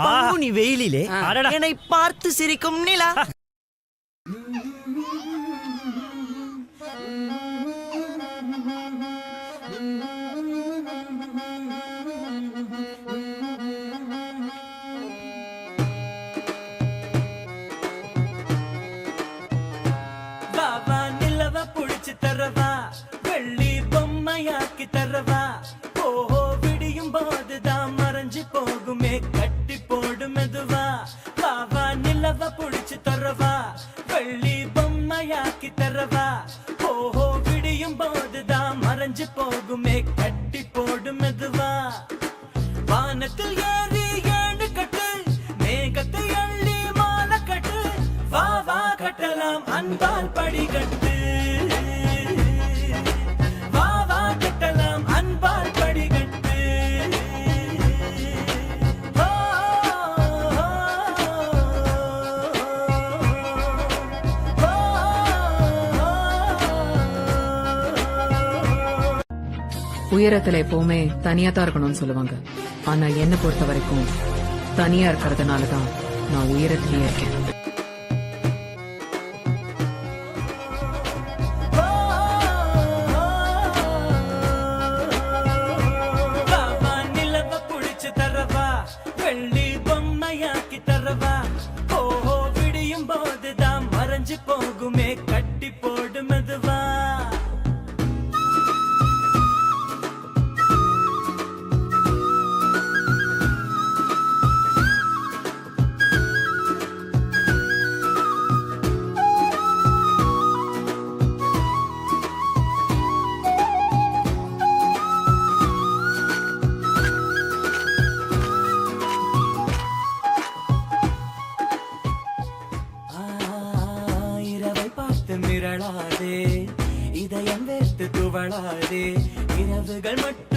பங்குனி வெயிலிலே என்னை பார்த்து சிரிக்கும் நிலா. பாபா நிலவ புடிச்சு தரவா, வெள்ளி பொம்மையாக்கி தரவா. ஓஹோ விடியும் போதுதான் மறைஞ்சு போகுமே கட்டி போடு மெதுவா. பாபா நிலவ புடிச்சு தரவா, வெள்ளி பொம்மையாக்கி தரவா. ஓஹோ விடியும் போதுதான் மறைஞ்சு போகுமே கட்டி போடு மெதுவா. வானத்தில் ஏறி ஏழு கட்டு, மேகத்தை அள்ளி மாலை கட்டு. வா வா கட்டலாம் அன்பால் படிகட்டு. வா வா கட்டலாம் அன்பால் படிகட்டு. ஓ, உயரத்துல எப்பவுமே தனியா தான் இருக்கணும்னு சொல்லுவாங்க. ஆனா என்ன பொறுத்த வரைக்கும் தனியா இருக்கிறதுனாலதான் நான் உயரத்திலேயே இருக்கேன். பாபா நிலவ புடிச்சு தரவா, வெள்ளி பொம்மையாக்கி தரவா. ஓஹோ விடியும் போதுதான் மறைஞ்சு போகுமே கட்டி போடு மெதுவா. இரவை பார்த்து மிரளாதே, இதயம் வேர்த்து துவளாதே. இரவுகள் மட்டும்